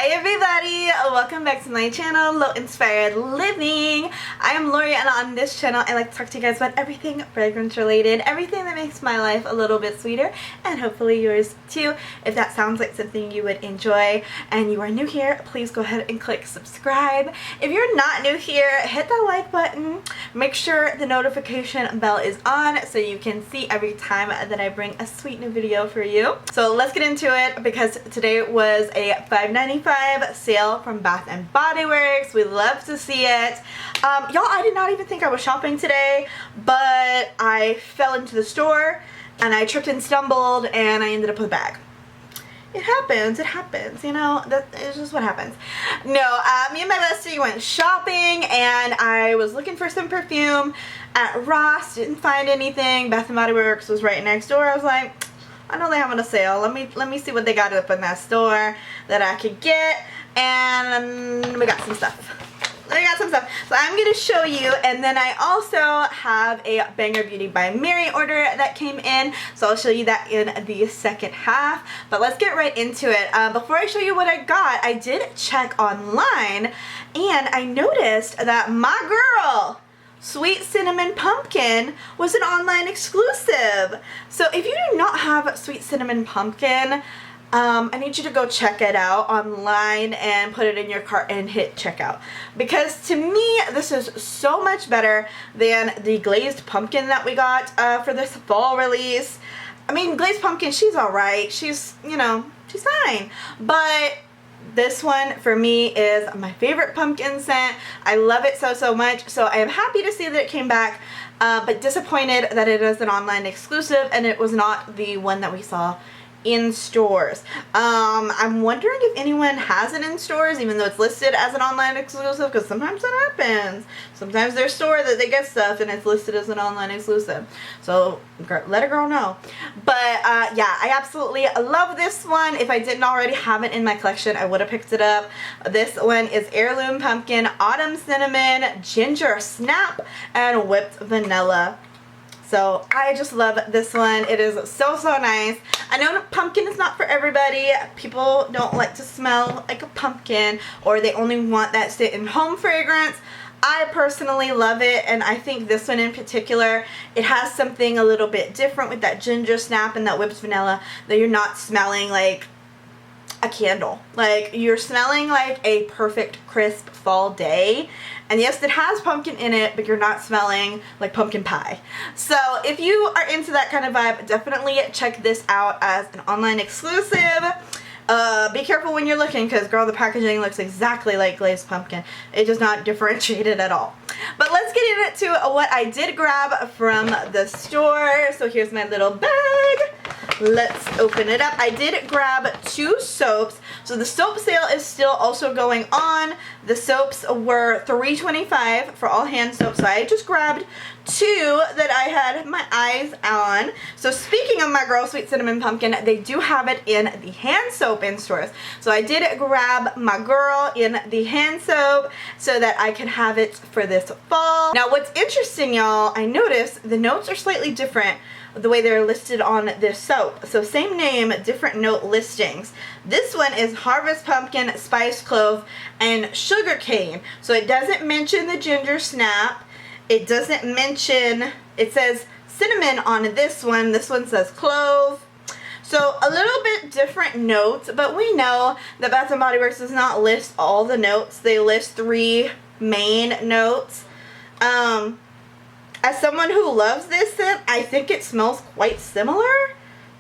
Hi everybody, welcome back to my channel, Low Inspired Living. I am Lori, and on this channel I like to talk to you guys about everything fragrance related, everything that makes my life a little bit sweeter, and hopefully yours too. If that sounds like something you would enjoy and you are new here, please go ahead and click subscribe. If you're not new here, hit that like button. Make sure the notification bell is on so you can see every time that I bring a sweet new video for you. So let's get into it, because today was a $5.95 sale from Bath & Body Works. We love to see it. Y'all, I did not even think I was shopping today, but I fell into the store and I tripped and stumbled and I ended up with a bag. It happens, you know, that is just what happens. No, me and my bestie went shopping and I was looking for some perfume at Ross, didn't find anything. Bath & Body Works was right next door. I was like, I know they're having a sale. Let me see what they got up in that store that I could get, and we got some stuff. So I'm going to show you, and then I also have a Banger Beauty by Mary order that came in, so I'll show you that in the second half. But let's get right into it. Before I show you what I got, I did check online, and I noticed that my girl, Sweet Cinnamon Pumpkin, was an online exclusive. So if you do not have Sweet Cinnamon Pumpkin, I need you to go check it out online and put it in your cart and hit checkout. Because to me, this is so much better than the glazed pumpkin that we got for this fall release. I mean, glazed pumpkin, she's alright. She's, you know, she's fine. But this one for me is my favorite pumpkin scent. I love it so much. So I am happy to see that it came back, but disappointed that it is an online exclusive and it was not the one that we saw in stores. I'm wondering if anyone has it in stores even though it's listed as an online exclusive, because sometimes that happens. Sometimes there's store that they get stuff and it's listed as an online exclusive. So let a girl know. But yeah, I absolutely love this one. If I didn't already have it in my collection, I would have picked it up. This one is Heirloom Pumpkin, Autumn Cinnamon, Ginger Snap, and Whipped Vanilla. So I just love this one. It is so nice. I know pumpkin is not for everybody. People don't like to smell like a pumpkin, or they only want that sit-in-home fragrance. I personally love it, and I think this one in particular, it has something a little bit different with that ginger snap and that whipped vanilla, that you're not smelling like a candle. Like, you're smelling like a perfect crisp fall day. And yes, it has pumpkin in it, but you're not smelling like pumpkin pie. So if you are into that kind of vibe, definitely check this out as an online exclusive. Be careful when you're looking, because girl, the packaging looks exactly like glazed pumpkin. It does not differentiate it at all. But let's get into what I did grab from the store. So here's my little bag. Let's open it up. I did grab 2 soaps. So the soap sale is still also going on. The soaps were $3.25 for all hand soaps. So I just grabbed 2 that I had my eyes on. So speaking of my girl Sweet Cinnamon Pumpkin, they do have it in the hand soap in stores. So I did grab my girl in the hand soap so that I can have it for this fall. Now what's interesting, y'all, I noticed the notes are slightly different the way they're listed on this soap. So same name, different note listings. This one is Harvest Pumpkin, Spice Clove, and Sugar Cane. So it doesn't mention the ginger snap. It doesn't mention, it says cinnamon on this one. This one says clove. So a little bit different notes, but we know that Bath & Body Works does not list all the notes. They list 3 main notes. As someone who loves this scent, I think it smells quite similar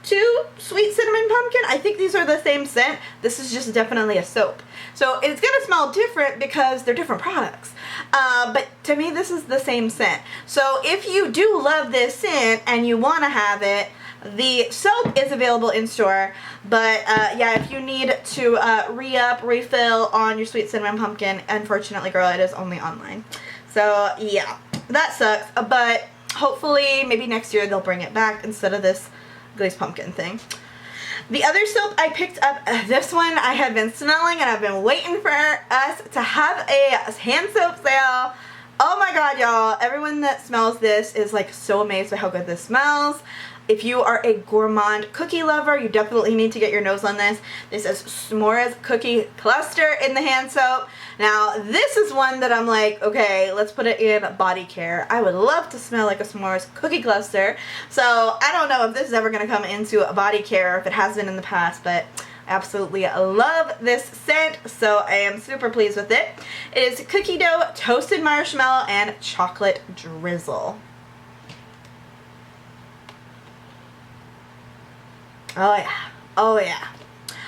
to Sweet Cinnamon Pumpkin. I think these are the same scent. This is just definitely a soap. So it's going to smell different because they're different products. But to me, this is the same scent. So if you do love this scent and you want to have it, the soap is available in store. But yeah, if you need to re-up, refill on your Sweet Cinnamon Pumpkin, unfortunately, girl, it is only online. So yeah, that sucks. But hopefully, maybe next year they'll bring it back instead of this glazed pumpkin thing. The other soap I picked up, this one I have been smelling and I've been waiting for us to have a hand soap sale. Oh my god, y'all. Everyone that smells this is like so amazed by how good this smells. if you are a gourmand cookie lover, you definitely need to get your nose on this. This is S'mores Cookie Cluster in the hand soap. Now, this is one that I'm like, okay, let's put it in Bodycare. I would love to smell like a S'mores Cookie Cluster. So, I don't know if this is ever going to come into a Bodycare, if it has been in the past, but I absolutely love this scent, so I am super pleased with it. It is cookie dough, toasted marshmallow, and chocolate drizzle. Oh yeah, oh yeah.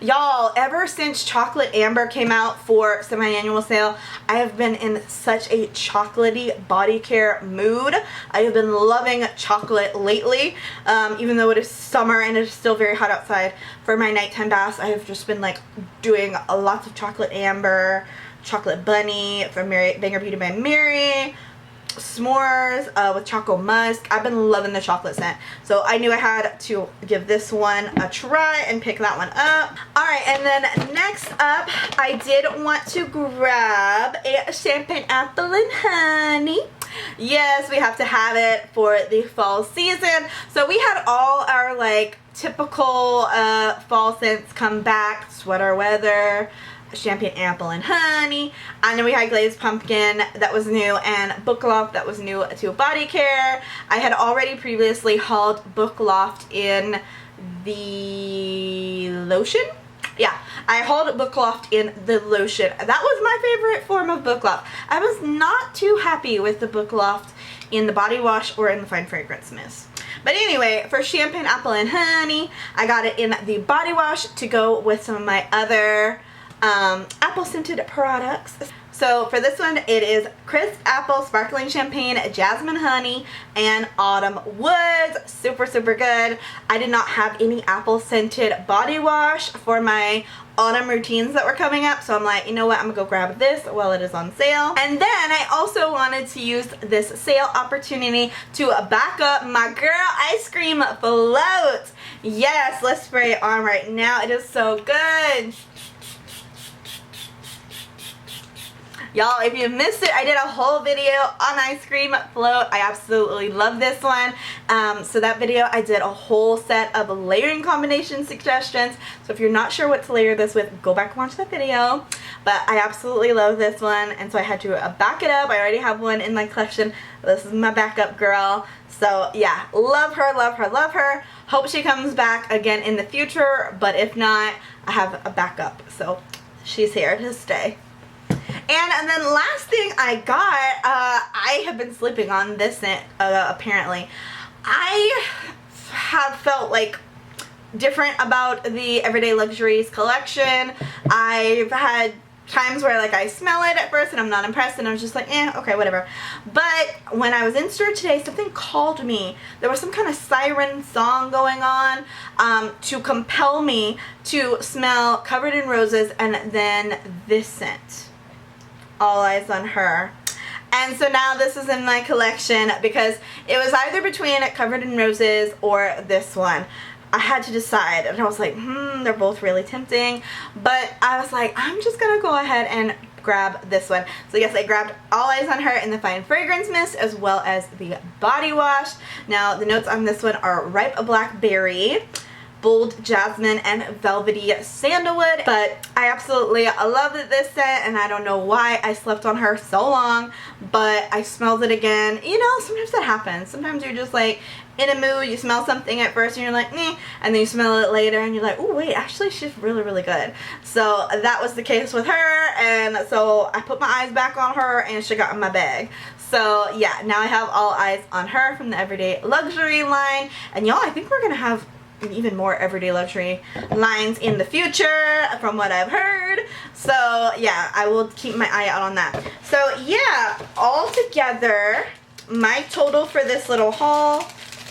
Y'all, ever since Chocolate Amber came out for semi-annual sale, I have been in such a chocolatey Bodycare mood. I have been loving chocolate lately, even though it is summer and it is still very hot outside. For my nighttime baths, I have just been like doing lots of Chocolate Amber, Chocolate Bunny from Banger Beauty by Mary, S'mores with Choco Musk. I've been loving the chocolate scent, so I knew I had to give this one a try and pick that one up. Alright, and then next up, I did want to grab a Champagne Apple and Honey. Yes, we have to have it for the fall season. So we had all our like typical fall scents come back: Sweater Weather, Champagne Apple and Honey, and then we had Glazed Pumpkin that was new, and Book Loft that was new to Bodycare. I had already previously hauled Book Loft in the lotion. Yeah, I hauled Book Loft in the lotion. That was my favorite form of Book Loft. I was not too happy with the Book Loft in the body wash or in the fine fragrance mist. But anyway, for Champagne Apple and Honey, I got it in the body wash to go with some of my other apple scented products. So for this one, it is Crisp Apple, Sparkling Champagne, Jasmine Honey, and Autumn Woods. Super, super good. I did not have any apple scented body wash for my autumn routines that were coming up, so I'm like, you know what, I'm gonna go grab this while it is on sale. And then I also wanted to use this sale opportunity to back up my girl ice cream float. Yes, let's spray it on right now. It is so good. Y'all, if you missed it, I did a whole video on ice cream float. I absolutely love this one. So that video, I did a whole set of layering combination suggestions. So if you're not sure what to layer this with, go back and watch that video. But I absolutely love this one, and so I had to back it up. I already have one in my collection. This is my backup girl. So yeah, love her, love her, love her. Hope she comes back again in the future, but if not, I have a backup. So she's here to stay. And then last thing I got, I have been sleeping on this scent, apparently. I have felt like different about the Everyday Luxuries collection. I've had times where like I smell it at first and I'm not impressed, and I was just like, okay, whatever. But when I was in store today, something called me. There was some kind of siren song going on to compel me to smell Covered in Roses and then this scent. All Eyes on Her. And so now this is in my collection because it was either between Covered in Roses or this one. I had to decide, and I was like, they're both really tempting, but I was like, I'm just gonna go ahead and grab this one. So yes, I grabbed All Eyes on Her in the Fine Fragrance Mist as well as the body wash. Now the notes on this one are ripe blackberry, bold jasmine, and velvety sandalwood. But I absolutely love this scent, and I don't know why I slept on her so long, but I smelled it again. You know, sometimes that happens. Sometimes you're just like in a mood, you smell something at first and you're like, meh, and then you smell it later and you're like, oh wait, actually she's really, really good. So that was the case with her, and so I put my eyes back on her and she got in my bag. So yeah, now I have All Eyes on Her from the Everyday Luxury line, and y'all, I think we're gonna have even more Everyday Luxury lines in the future from what I've heard. So yeah, I will keep my eye out on that. So yeah, all together my total for this little haul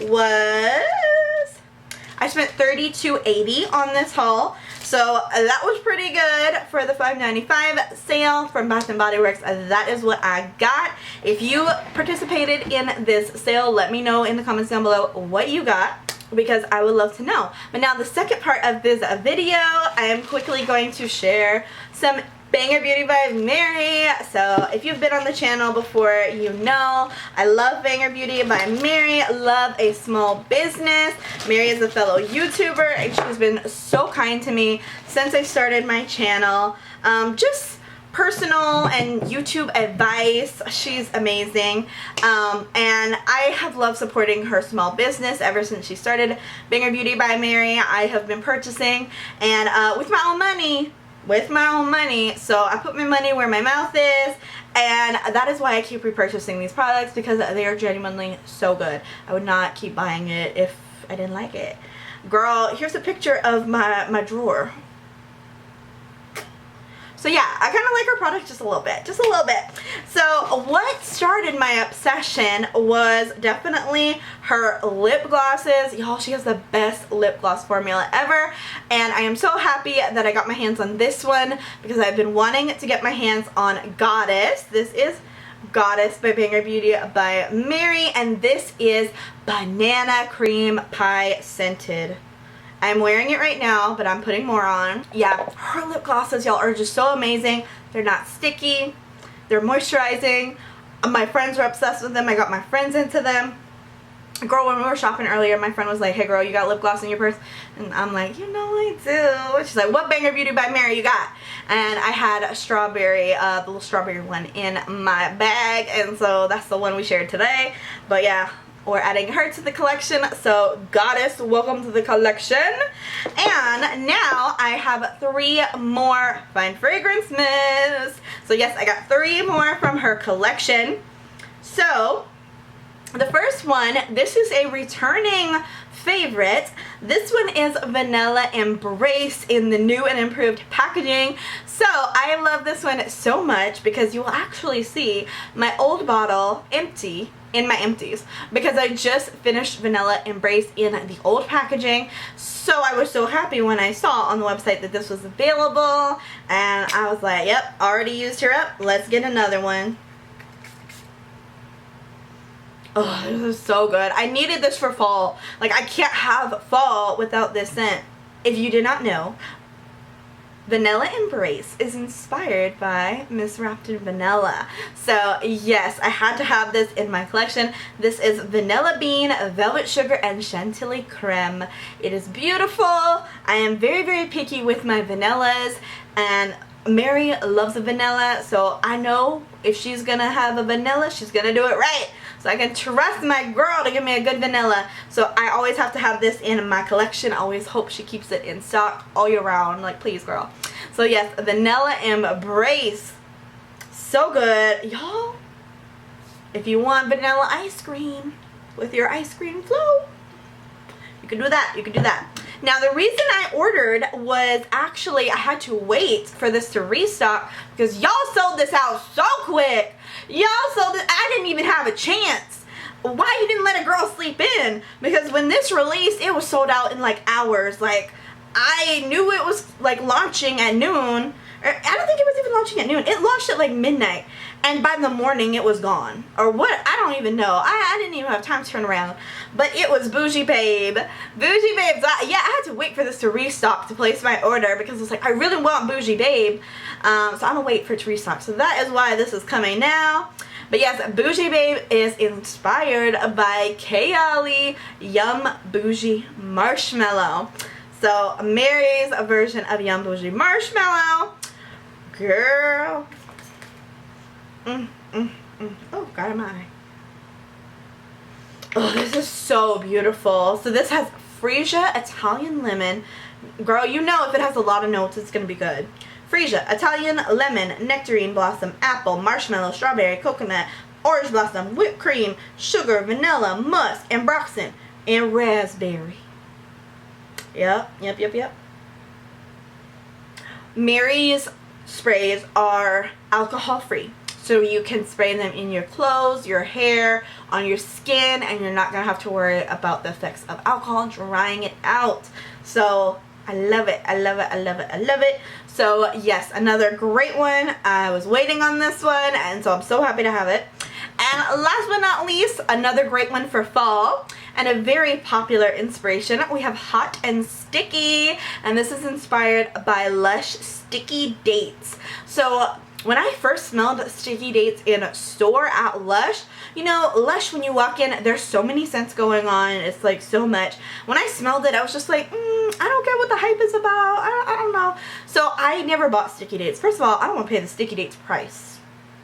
was, I spent $32.80 on this haul. So that was pretty good for the $5.95 sale from Bath & Body Works. That is what I got. If you participated in this sale, let me know in the comments down below what you got, because I would love to know. But now the second part of this video, I am quickly going to share some Banger Beauty by Mary. So if you've been on the channel before, you know I love Banger Beauty by Mary. Love a small business. Mary is a fellow YouTuber and she's been so kind to me since I started my channel. Just personal and YouTube advice. She's amazing. And I have loved supporting her small business ever since she started Banger Beauty by Mary. I have been purchasing and with my own money. So I put my money where my mouth is, and that is why I keep repurchasing these products, because they are genuinely so good. I would not keep buying it if I didn't like it. Girl, here's a picture of my drawer. So yeah, I kind of like her product just a little bit. So what started my obsession was definitely her lip glosses. Y'all, she has the best lip gloss formula ever. And I am so happy that I got my hands on this one because I've been wanting to get my hands on Goddess. This is Goddess by Banger Beauty by Mary. And this is banana cream pie scented. I'm wearing it right now, but I'm putting more on. Yeah, her lip glosses, y'all, are just so amazing. They're not sticky. They're moisturizing. My friends are obsessed with them. I got my friends into them. Girl, when we were shopping earlier, my friend was like, hey girl, you got lip gloss in your purse? And I'm like, you know I do. She's like, what Banger Beauty by Mary you got? And I had a strawberry, the little strawberry one in my bag. And so that's the one we shared today. But yeah, we're adding her to the collection. So Goddess, welcome to the collection. And now I have 3 more fine fragrance mists. So yes, I got 3 more from her collection. So the first one, this is a returning favorite. This one is Vanilla Embrace in the new and improved packaging. So I love this one so much because you will actually see my old bottle empty in my empties because I just finished Vanilla Embrace in the old packaging. So I was so happy when I saw on the website that this was available, and I was like, yep, already used her up, let's get another one. Oh, this is so good. I needed this for fall. Like, I can't have fall without this scent. If you did not know, Vanilla Embrace is inspired by Miss Wrapped in Vanilla. So yes, I had to have this in my collection. This is Vanilla Bean, Velvet Sugar, and Chantilly Creme. It is beautiful. I am very, very picky with my vanillas, and Mary loves a vanilla, so I know if she's gonna have a vanilla, she's gonna do it right. So I can trust my girl to give me a good vanilla. So I always have to have this in my collection. I always hope she keeps it in stock all year round. Like, please, girl. So yes, Vanilla Embrace. So good. Y'all, if you want vanilla ice cream with your ice cream flow, you can do that. You can do that. Now, the reason I ordered was actually I had to wait for this to restock because y'all sold this out so quick. Y'all sold it. I didn't even have a chance. Why you didn't let a girl sleep in? Because when this released, it was sold out in like hours. Like, I knew it was like launching at noon. I don't think it was even launching at noon. It launched at like midnight. And by the morning, it was gone. Or what? I don't even know. I didn't even have time to turn around. But it was Bougie Babe. Bougie Babe. Yeah, I had to wait for this to restock to place my order because it's like, I really want Bougie Babe. So I'm going to wait for it to restock. So that is why this is coming now. But yes, Bougie Babe is inspired by Kayali Yum Bougie Marshmallow. So Mary's version of Yum Bougie Marshmallow. Girl. Oh, got in my eye. Oh, this is so beautiful. So this has Freesia Italian Lemon. Girl, you know if it has a lot of notes, it's going to be good. Freesia Italian Lemon, Nectarine Blossom, Apple, Marshmallow, Strawberry, Coconut, Orange Blossom, Whipped Cream, Sugar, Vanilla, Musk, Ambroxan, and Raspberry. Yep. Mary's sprays are alcohol free. So you can spray them in your clothes, your hair, on your skin, and you're not going to have to worry about the effects of alcohol drying it out. So I love it. I love it. I love it. I love it. So yes, another great one. I was waiting on this one, and so I'm so happy to have it. And last but not least, another great one for fall. and a very popular inspiration. We have Hot and Sticky, and this is inspired by Lush Sticky Dates. So when I first smelled Sticky Dates in a store at Lush, you know, Lush, when you walk in, there's so many scents going on. It's like so much. When I smelled it, I was just like, I don't get what the hype is about. I don't know. So I never bought Sticky Dates. First of all, I don't want to pay the Sticky Dates price.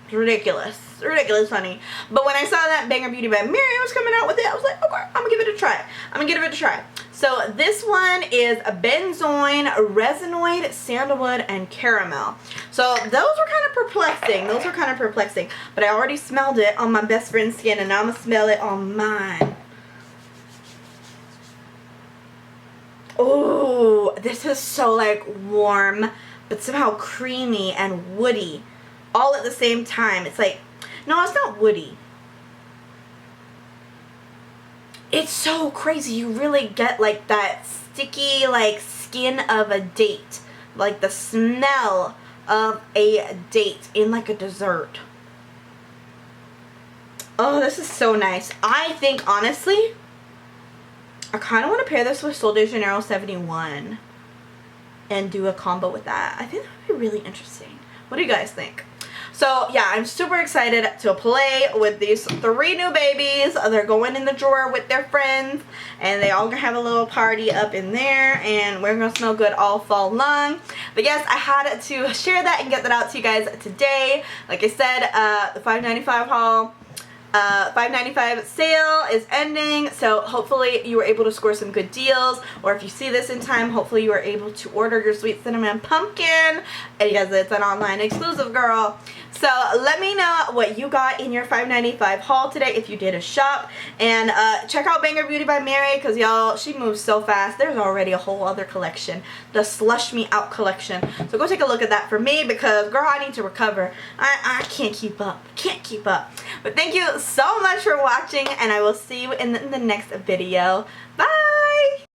It's ridiculous. It's ridiculous, honey. But when I saw that Banger Beauty by Mary was coming out with it, I was like, okay, I'm going to give it a try. I'm going to give it a try. So this one is a benzoin, resinoid, sandalwood, and caramel. So those were kind of perplexing. Those were kind of perplexing. But I already smelled it on my best friend's skin, and now I'm going to smell it on mine. Oh, this is so like warm, but somehow creamy and woody. All at the same time. It's like, no, it's not woody. It's so crazy. You really get like that sticky like skin of a date. Like the smell of a date in like a dessert. Oh, this is so nice. I think honestly, I kind of want to pair this with Sol de Janeiro 71 and do a combo with that. I think that would be really interesting. What do you guys think? So yeah, I'm super excited to play with these 3 new babies. They're going in the drawer with their friends, and they all gonna have a little party up in there, and we're gonna smell good all fall long. But yes, I had to share that and get that out to you guys today. Like I said, the $5.95 haul. $5.95 sale is ending, so hopefully you were able to score some good deals, or if you see this in time, hopefully you are able to order your sweet cinnamon pumpkin, because it's an online exclusive, girl. So let me know what you got in your $5.95 haul today if you did a shop, and check out Banger Beauty by Mary, because y'all, she moves so fast. There's already a whole other collection, the Slush Me Out collection, so go take a look at that for me, because girl, I need to recover. I can't keep up, but thank you so much for watching, and I will see you in the next video. Bye!